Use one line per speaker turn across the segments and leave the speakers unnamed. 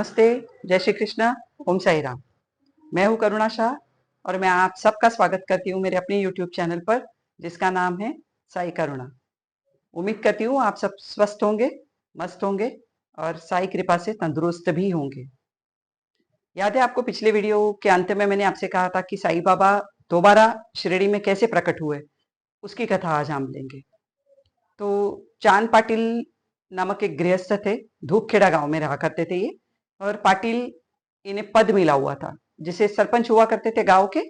नमस्ते, जय श्री कृष्ण, ओम साई राम। मैं हूँ करुणा शाह और मैं आप सबका स्वागत करती हूँ मेरे अपने यूट्यूब चैनल पर जिसका नाम है साई करुणा। उम्मीद करती हूँ आप सब स्वस्थ होंगे, मस्त होंगे और साई कृपा से तंदुरुस्त भी होंगे। याद है आपको पिछले वीडियो के अंत में मैंने आपसे कहा था कि साई बाबा दोबारा शिरडी में कैसे प्रकट हुए, उसकी कथा आज हम लेंगे। तो चांद पाटिल नामक एक गृहस्थ थे, धूपखेड़ा गांव में रहा करते थे ये। और पाटिल इन्हें पद मिला हुआ था, जिसे सरपंच हुआ करते थे गांव के,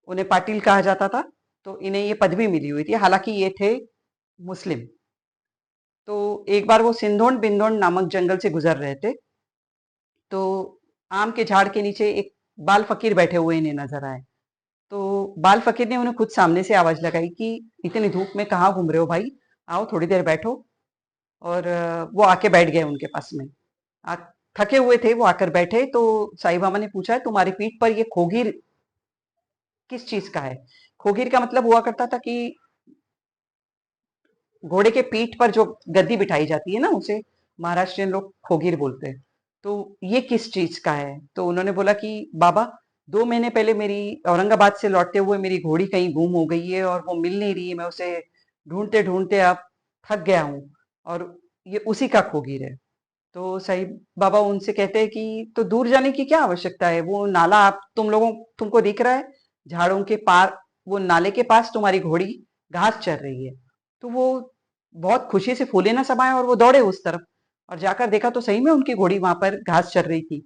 उन्हें पाटिल कहा जाता था। तो इन्हें ये पदवी मिली हुई थी, हालांकि ये थे मुस्लिम। तो एक बार वो सिंधोन बिंदोन नामक जंगल से गुजर रहे थे, तो आम के झाड़ के नीचे एक बाल फकीर बैठे हुए इन्हें नजर आए। तो बाल फकीर ने उन्हें खुद सामने से आवाज लगाई कि इतनी धूप में कहाँ घूम रहे हो भाई, आओ थोड़ी देर बैठो। और वो आके बैठ गए उनके पास में। आ, थके हुए थे, वो आकर बैठे। तो साईं बाबा ने पूछा, तुम्हारी पीठ पर ये खोगीर किस चीज का है? खोगीर का मतलब हुआ करता था कि घोड़े के पीठ पर जो गद्दी बिठाई जाती है ना, उसे महाराष्ट्रियन लोग खोगीर बोलते हैं। तो ये किस चीज का है? तो उन्होंने बोला कि बाबा, 2 महीने पहले मेरी औरंगाबाद से लौटते हुए मेरी घोड़ी कहीं गुम हो गई है और वो मिल नहीं रही है। मैं उसे ढूंढते ढूंढते अब थक गया हूँ और ये उसी का खोगीर है। तो साईं बाबा उनसे कहते हैं कि तो दूर जाने की क्या आवश्यकता है? वो नाला आप तुमको दिख रहा है, झाड़ों के पार, वो नाले के पास तुम्हारी घोड़ी घास चर रही है। तो वो बहुत खुशी से फूले न समाये और वो दौड़े उस तरफ, और जाकर देखा तो सही में उनकी घोड़ी वहां पर घास चर रही थी।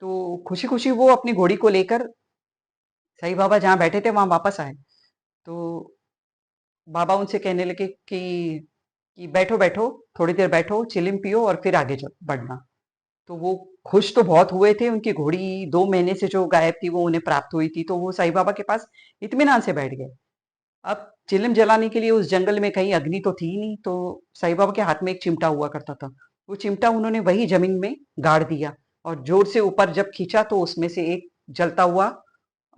तो खुशी खुशी वो अपनी घोड़ी को लेकर साईं बाबा जहाँ बैठे थे वहां वापस आए। तो बाबा उनसे कहने लगे कि बैठो बैठो, थोड़ी देर बैठो, चिलिम पियो और फिर आगे बढ़ना। तो वो खुश तो बहुत हुए थे, उनकी घोड़ी 2 महीने से जो गायब थी वो उन्हें प्राप्त हुई थी। तो वो साईं बाबा के पास इत्मीनान से बैठ गए। अब चिलम जलाने के लिए उस जंगल में कहीं अग्नि तो थी नहीं, तो साईं बाबा के हाथ में एक चिमटा हुआ करता था। वो चिमटा उन्होंने वही जमीन में गाड़ दिया और जोर से ऊपर जब खींचा तो उसमें से एक जलता हुआ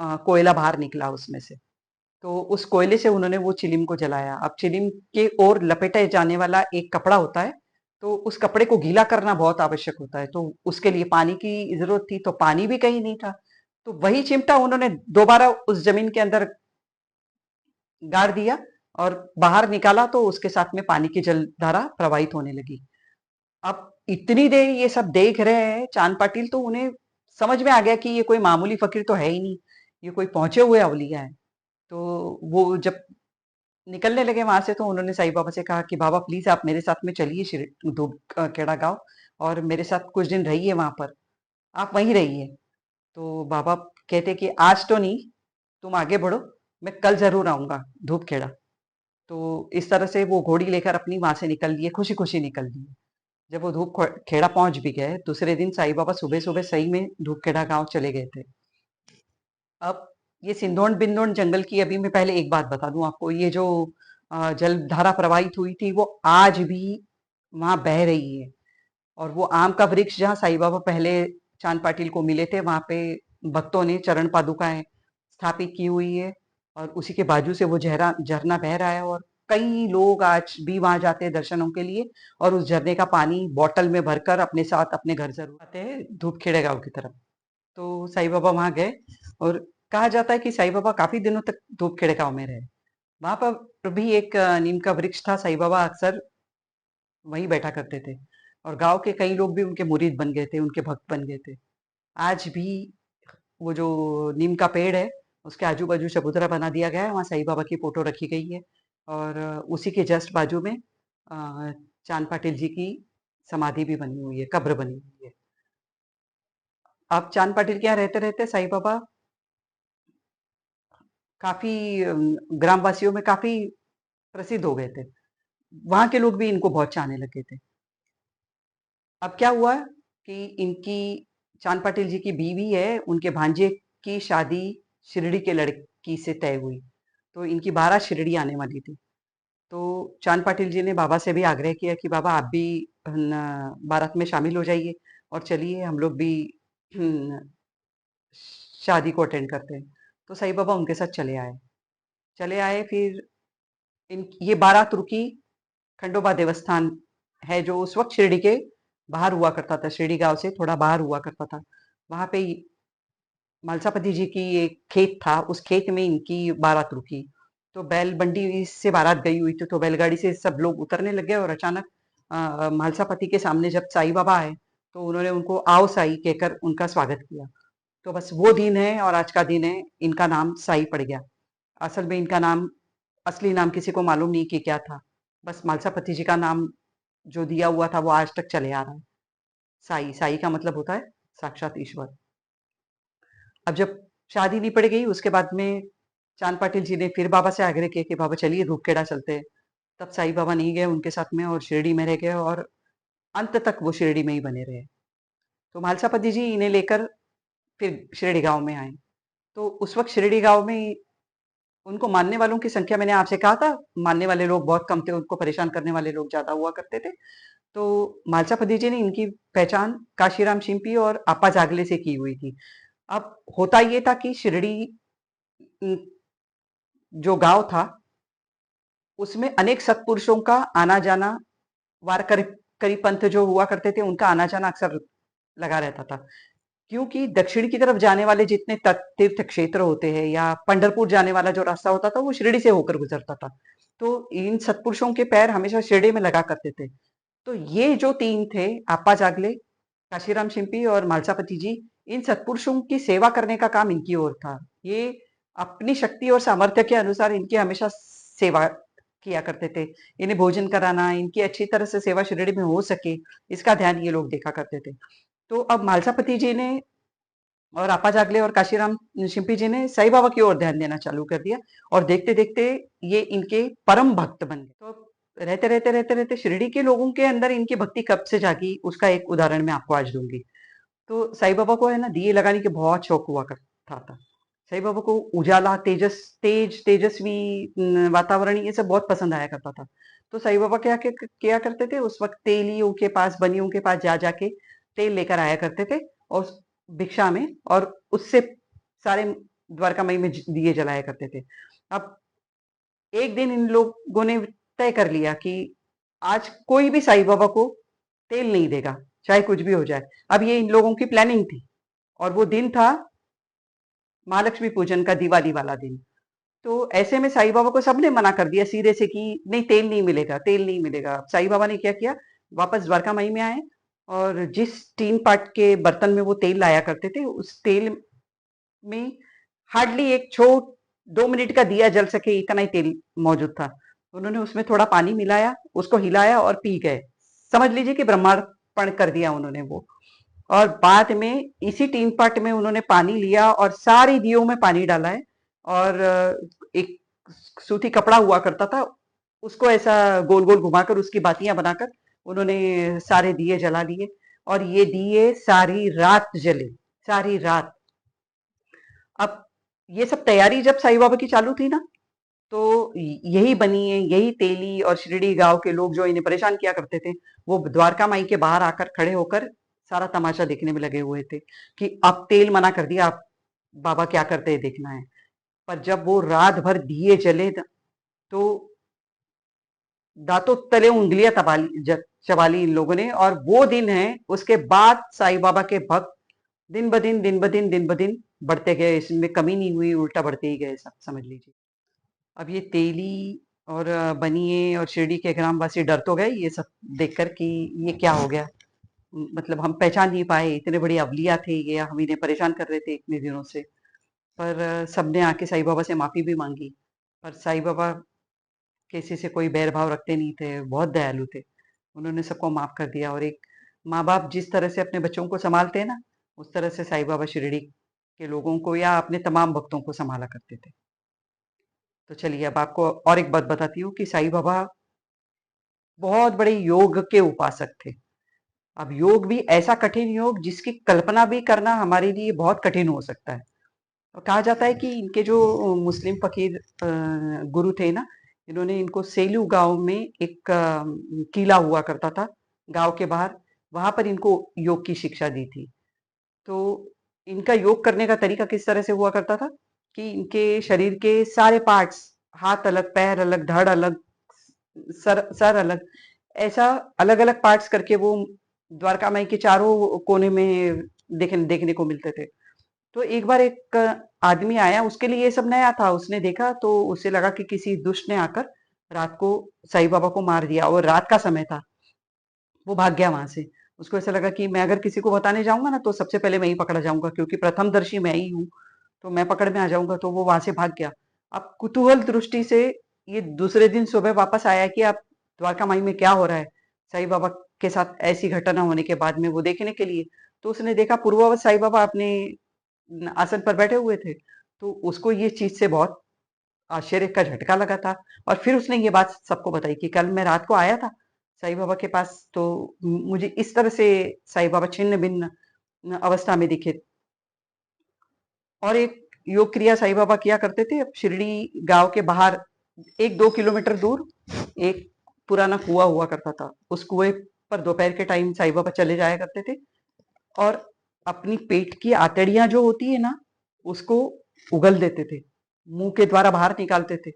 कोयला बाहर निकला उसमें से। तो उस कोयले से उन्होंने वो चिलिम को जलाया। अब चिलिम के ओर लपेटे जाने वाला एक कपड़ा होता है, तो उस कपड़े को गीला करना बहुत आवश्यक होता है। तो उसके लिए पानी की जरूरत थी, तो पानी भी कहीं नहीं था। तो वही चिमटा उन्होंने दोबारा उस जमीन के अंदर गाड़ दिया और बाहर निकाला, तो उसके साथ में पानी की जलधारा प्रवाहित होने लगी। अब इतनी देर ये सब देख रहे हैं चांद पाटिल, तो उन्हें समझ में आ गया कि ये कोई मामूली फकीर तो है ही नहीं, ये कोई पहुंचे हुए अवलिया है। तो वो जब निकलने लगे वहां से, तो उन्होंने साईं बाबा से कहा कि बाबा प्लीज आप मेरे साथ में चलिए खेड़ा गांव, और मेरे साथ कुछ दिन रहिए वहां पर, आप वहीं रहिए। तो बाबा कहते कि आज तो नहीं, तुम आगे बढ़ो, मैं कल जरूर आऊंगा धूपखेड़ा। तो इस तरह से वो घोड़ी लेकर अपनी वहां से निकल लिए, खुशी खुशी निकल लिए। जब वो खेड़ा पहुंच भी गए, दूसरे दिन साईं बाबा सुबह सुबह सही में धूपखेड़ा गांव चले गए थे। अब ये सिंदोन बिंदोन जंगल की अभी मैं पहले एक बात बता दूं आपको, ये जो जलधारा प्रवाहित हुई थी वो आज भी वहां बह रही है। और वो आम का वृक्ष जहाँ साईं बाबा पहले चांद पाटिल को मिले थे, वहां पे भक्तों ने चरण पादुकाएं स्थापित की हुई है, और उसी के बाजू से वो झरना झरना बह रहा है। और कई लोग आज भी वहां जाते हैं दर्शनों के लिए, और उस झरने का पानी बोतल में भरकर अपने साथ अपने घर जरूर आते हैं धूपखेड़े गांव की तरफ। तो साईं बाबा वहां गए, और कहा जाता है कि साईं बाबा काफी दिनों तक धूपखेड़े गांव में रहे। वहां पर भी एक नीम का वृक्ष था, साईं बाबा अक्सर वहीं बैठा करते थे, और गांव के कई लोग भी उनके मुरीद बन गए थे, उनके भक्त बन गए थे। आज भी वो जो नीम का पेड़ है, उसके आजू बाजू चबूतरा बना दिया गया है, वहाँ साईं बाबा की फोटो रखी गई है। और उसी के जस्ट बाजू में चांद पाटिल जी की समाधि भी बनी हुई है, कब्र बनी हुई है। अब चांद पाटिल के यहाँ रहते रहते साईं बाबा काफी ग्रामवासियों में काफी प्रसिद्ध हो गए थे। वहां के लोग भी इनको बहुत चाहने लगे थे। अब क्या हुआ कि इनकी चांद पाटिल जी की बीवी है, उनके भांजे की शादी शिरडी के लड़की से तय हुई। तो इनकी 12 शिरडी आने वाली थी। तो चांद पाटिल जी ने बाबा से भी आग्रह किया कि बाबा आप भी बारात में शामिल हो जाइए, और चलिए हम लोग भी हम्म, शादी को अटेंड करते हैं। तो साईं बाबा उनके साथ चले आए। फिर ये बारात रुकी खंडोबा देवस्थान है, जो उस वक्त शिरडी के बाहर हुआ करता था, शिरडी गांव से थोड़ा बाहर हुआ करता था। वहां पे मालसापति जी की एक खेत था, उस खेत में इनकी बारात रुकी। तो बैल बंडी से बारात गई हुई थी, तो बैलगाड़ी से सब लोग उतरने लगे और अचानक मालसापति के सामने जब साईं बाबा आए, तो उन्होंने उनको आओ साई कहकर उनका स्वागत किया। तो बस वो दिन है और आज का दिन है, इनका नाम साई पड़ गया। असल में इनका नाम, असली नाम किसी को मालूम नहीं कि क्या था। बस मालसापति जी का नाम जो दिया हुआ था वो आज तक चले आ रहा है। साई, साई का मतलब होता है साक्षात ईश्वर। अब जब शादी नहीं पड़ गई, उसके बाद में चांद पाटिल जी ने फिर बाबा से आग्रह किया कि बाबा चलिए धूपखेड़ा चलते हैं। तब साईं बाबा नहीं गए उनके साथ में और शिरडी में रह गए और अंत तक वो शिरडी में ही बने रहे। तो मालसापति जी इन्हें लेकर फिर शिरडी गांव में आए। तो उस वक्त शिरडी गांव में उनको मानने वालों की संख्या, मैंने आपसे कहा था, मानने वाले लोग बहुत कम थे, उनको परेशान करने वाले लोग ज्यादा हुआ करते थे। तो मालसापति जी ने इनकी पहचान काशीराम शिंपी और आपा जागले से की हुई थी। अब होता ये था कि शिरडी जो गांव था, उसमें अनेक सत्पुरुषों का आना जाना, वारकरी पंथ जो हुआ करते थे उनका आना जाना अक्सर लगा रहता था। क्योंकि दक्षिण की तरफ जाने वाले जितने तीर्थ क्षेत्र होते हैं या पंढरपुर जाने वाला जो रास्ता होता था वो शिरडी से होकर गुजरता था। तो इन सत्पुरुषों के पैर हमेशा शिरडी में लगा करते थे। तो ये जो तीन थे, आपा जागले, काशीराम शिंपी और मालसापति जी, इन सत्पुरुषों की सेवा करने का काम इनकी ओर था। ये अपनी शक्ति और सामर्थ्य के अनुसार इनकी हमेशा सेवा किया करते थे। इन्हें भोजन कराना, इनकी अच्छी तरह से सेवा शिरडी में हो सके, इसका ध्यान ये लोग देखा करते थे। तो अब मालसापति जी ने और आपा जागले और काशीराम शिंपी जी ने साईं बाबा की ओर ध्यान देना चालू कर दिया और देखते देखते ये इनके परम भक्त बन गए। तो रहते रहते शिरडी के लोगों के अंदर इनकी भक्ति कब से जागी, उसका एक उदाहरण मैं आपको आज दूंगी। तो साईं बाबा को है ना दिए लगाने की बहुत शौक हुआ करता था। साईं बाबा को उजाला, तेजस्वी वातावरण, ये सब बहुत पसंद आया करता था। तो साईं बाबा क्या किया करते थे, उस वक्त तेलियों के पास, बनियों के पास जा जाके तेल लेकर आया करते थे और भिक्षा में, और उससे सारे द्वारकामाई में दिए जलाया करते थे। अब एक दिन इन लोगों ने तय कर लिया कि आज कोई भी साईं बाबा को तेल नहीं देगा, चाहे कुछ भी हो जाए। अब ये इन लोगों की प्लानिंग थी और वो दिन था महालक्ष्मी पूजन का, दिवाली वाला दिन। तो ऐसे में साईं बाबा को सबने मना कर दिया सिरे से कि नहीं, तेल नहीं मिलेगा, तेल नहीं मिलेगा। अब साईं बाबा ने क्या किया, वापस द्वारका माई में आए और जिस टीन पाट के बर्तन में वो तेल लाया करते थे, उस तेल में हार्डली एक छोट 2 मिनट का दिया जल सके इतना ही तेल मौजूद था। उन्होंने उसमें थोड़ा पानी मिलाया, उसको हिलाया और पी गए। समझ लीजिए कि ब्रह्मार्पण कर दिया उन्होंने वो। और बाद में इसी टीन पाट में उन्होंने पानी लिया और सारी दियों में पानी डाला है। और एक सूती कपड़ा हुआ करता था, उसको ऐसा गोल गोल घुमाकर उसकी बातियां बनाकर उन्होंने सारे दिए जला लिए और ये दिए सारी रात जले, सारी रात। अब ये सब तैयारी जब साईं बाबा की चालू थी ना, तो यही बनी है, यही तेली और शिरडी गांव के लोग जो इन्हें परेशान किया करते थे, वो द्वारका माई के बाहर आकर खड़े होकर सारा तमाशा देखने में लगे हुए थे कि अब तेल मना कर दिया, अब बाबा क्या करते हैं देखना है। पर जब वो रात भर दिए जले तो दांतों तले उंगलियां चबाली इन लोगों ने। और वो दिन है, उसके बाद साईं बाबा के भक्त दिन ब दिन, दिन ब दिन, दिन ब दिन बढ़ते गए, इसमें कमी नहीं हुई, उल्टा बढ़ते ही गए, सब समझ लीजिए। अब ये तेली और बनिए और शिरडी के ग्रामवासी डर तो गए ये सब देखकर कि ये क्या हो गया। मतलब हम पहचान नहीं पाए, इतने बड़े अवलिया थे ये, हम इन्हें परेशान कर रहे थे इतने दिनों से। पर सबने आके साईं बाबा से माफी भी मांगी। पर साईं बाबा किसी से कोई बैर भाव रखते नहीं थे, बहुत दयालु थे। उन्होंने सबको माफ कर दिया और एक माँ बाप जिस तरह से अपने बच्चों को संभालते हैं ना, उस तरह से साईं बाबा शिरडी के लोगों को या अपने तमाम भक्तों को संभाला करते थे। तो चलिए अब आपको और एक बात बताती हूँ कि साईं बाबा बहुत बड़े योग के उपासक थे। अब योग भी ऐसा कठिन योग जिसकी कल्पना भी करना हमारे लिए बहुत कठिन हो सकता है। और कहा जाता है कि इनके जो मुस्लिम फकीर गुरु थे ना, इन्होंने इनको सेलू गांव में एक किला हुआ करता था गांव के बाहर, वहां पर इनको योग की शिक्षा दी थी। तो इनका योग करने का तरीका किस तरह से हुआ करता था कि इनके शरीर के सारे पार्ट्स, हाथ अलग, पैर अलग, धड़ अलग, सर सर अलग, ऐसा अलग अलग पार्ट्स करके वो द्वारका माई के चारों कोने में देखने देखने को मिलते थे। तो एक बार एक आदमी आया, उसके लिए ये सब नया था। उसने देखा तो उसे लगा कि किसी दुष्ट ने आकर रात को साईं बाबा को मार दिया, और रात का समय था। वो भाग गया वहां से। उसको ऐसा लगा कि मैं अगर किसी को बताने जाऊंगा ना तो सबसे पहले मैं ही पकड़ा जाऊंगा, क्योंकि प्रथमदर्शी मैं ही हूँ। तो मैं पकड़ में आ जाऊंगा, तो वो वहां से भाग गया। अब कुतूहल दृष्टि से ये दूसरे दिन सुबह वापस आया कि अब द्वारका माई में क्या हो रहा है साईं बाबा के साथ, ऐसी घटना होने के बाद में वो देखने के लिए। तो उसने देखा पूर्ववत साईं बाबा अपने आसन पर बैठे हुए थे। तो उसको ये चीज से बहुत आश्चर्य का झटका लगा था। और फिर उसने ये बात सबको बताई कि कल मैं रात को आया था साईं बाबा के पास, तो मुझे इस तरह से साईं बाबा छिन्न भिन्न अवस्था में दिखे। और एक योग क्रिया साईं बाबा किया करते थे। अब शिरडी गांव के बाहर 1-2 किलोमीटर दूर एक पुराना कुआं हुआ करता था। उस कुएं पर दोपहर के टाइम साईं बाबा चले जाया करते थे, और अपनी पेट की आतड़ियां जो होती है ना, उसको उगल देते थे, मुंह के द्वारा बाहर निकालते थे।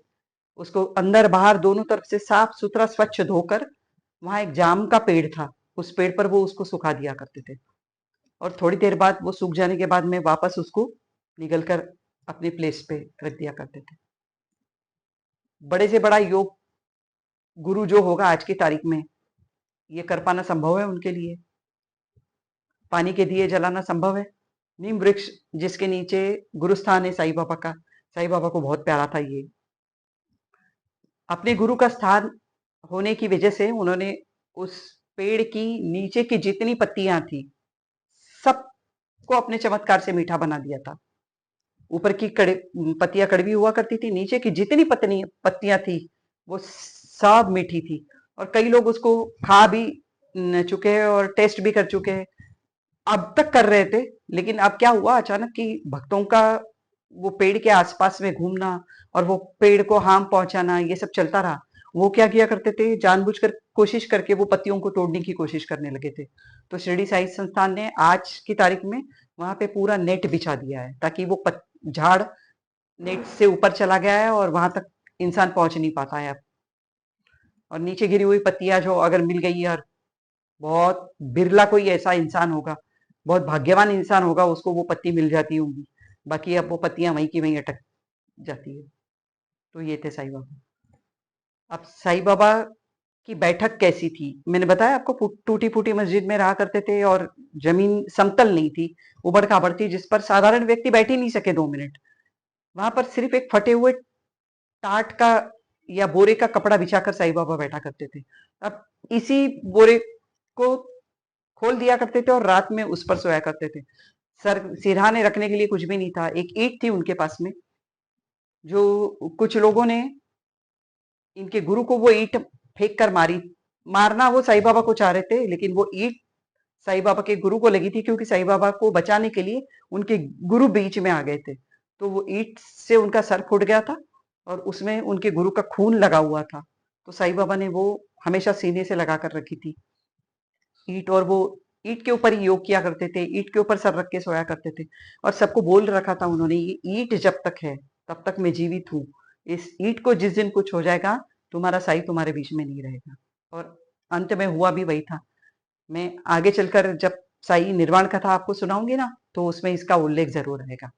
उसको अंदर बाहर दोनों तरफ से साफ सुथरा स्वच्छ धोकर, वहां एक जाम का पेड़ था, उस पेड़ पर वो उसको सुखा दिया करते थे। और थोड़ी देर बाद वो सूख जाने के बाद में वापस उसको निगल कर अपने प्लेस पे रख दिया करते थे। बड़े से बड़ा योग गुरु जो होगा आज की तारीख में, ये कर पाना संभव है उनके लिए। पानी के दिए जलाना संभव है। नीम वृक्ष जिसके नीचे गुरुस्थान है साईं बाबा का, साईं बाबा को बहुत प्यारा था ये। अपने गुरु का स्थान होने की वजह से उन्होंने उस पेड़ की नीचे की जितनी पत्तियां थी, सबको अपने चमत्कार से मीठा बना दिया था। ऊपर की पत्तियां कड़वी हुआ करती थी, नीचे की जितनी पत्तियां थी वो सब मीठी थी। और कई लोग उसको खा भी चुके हैं और टेस्ट भी कर चुके हैं, अब तक कर रहे थे। लेकिन अब क्या हुआ अचानक कि भक्तों का वो पेड़ के आसपास में घूमना और वो पेड़ को हार्म पहुंचाना, ये सब चलता रहा। वो क्या किया करते थे, जानबूझकर कोशिश करके वो पत्तियों को तोड़ने की कोशिश करने लगे थे। तो शिरडी साई संस्थान ने आज की तारीख में वहां पे पूरा नेट बिछा दिया है, ताकि वो झाड़ नेट से ऊपर चला गया है और वहां तक इंसान पहुंच नहीं पाता है अब। और नीचे गिरी हुई पत्तियां जो अगर मिल गई है, और बहुत बिरला कोई ऐसा इंसान होगा, बहुत भाग्यवान इंसान होगा, उसको वो पत्ती मिल जाती होंगी। बाकी अब वो पत्तियां वहीं की वहीं अटक जाती है। तो ये थे साईं बाबा। अब साईं बाबा की बैठक कैसी थी, मैंने बताया आपको, टूटी फूटी मस्जिद में रहा करते थे, और जमीन समतल नहीं थी, उबड़ खाबड़ थी, जिस पर साधारण व्यक्ति बैठ ही नहीं सके 2 मिनट। वहां पर सिर्फ एक फटे हुए टाट का या बोरे का कपड़ा बिछाकर साईं बाबा बैठा करते थे। अब इसी बोरे को खोल दिया करते थे और रात में उस पर सोया करते थे। सर सिरहाने रखने के लिए कुछ भी नहीं था। एक ईंट थी उनके पास में, जो कुछ लोगों ने इनके गुरु को वो ईंट फेंक कर मारी। मारना वो साईं बाबा को चाह रहे थे, लेकिन वो ईंट साईं बाबा के गुरु को लगी थी, क्योंकि साईं बाबा को बचाने के लिए उनके गुरु बीच में आ गए थे। तो वो ईंट से उनका सर फूट गया था, और उसमें उनके गुरु का खून लगा हुआ था। तो साईं बाबा ने वो हमेशा सीने से लगा कर रखी थी ईंट, और वो ईंट के ऊपर ही योग किया करते थे, ईंट के ऊपर सर रख के सोया करते थे। और सबको बोल रखा था उन्होंने, ये ईंट जब तक है तब तक मैं जीवित हूँ। इस ईंट को जिस दिन कुछ हो जाएगा, तुम्हारा साई तुम्हारे बीच में नहीं रहेगा। और अंत में हुआ भी वही था। मैं आगे चलकर जब साई निर्वाण कथा आपको सुनाऊंगी ना, तो उसमें इसका उल्लेख जरूर रहेगा।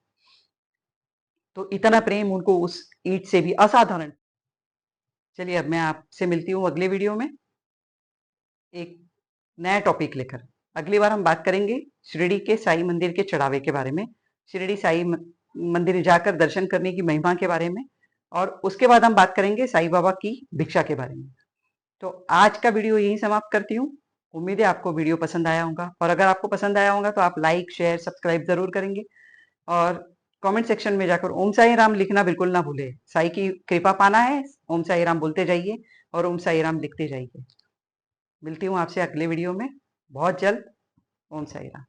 तो इतना प्रेम उनको उस ईंट से भी असाधारण। चलिए अब मैं आपसे मिलती हूँ अगले वीडियो में एक नया टॉपिक लेकर। अगली बार हम बात करेंगे शिरडी के साई मंदिर के चढ़ावे के बारे में, शिरडी साई मंदिर जाकर दर्शन करने की महिमा के बारे में, और उसके बाद हम बात करेंगे साईं बाबा की भिक्षा के बारे में। तो आज का वीडियो यही समाप्त करती हूँ। उम्मीद है आपको वीडियो पसंद आया होगा, और अगर आपको पसंद आया होगा तो आप लाइक शेयर सब्सक्राइब जरूर करेंगे। और कमेंट सेक्शन में जाकर ओम साई राम लिखना बिल्कुल ना भूले। साई की कृपा पाना है, ओम साई राम बोलते जाइए और ओम साई राम लिखते जाइए। मिलती हूँ आपसे अगले वीडियो में बहुत जल्द। ओम साई राम।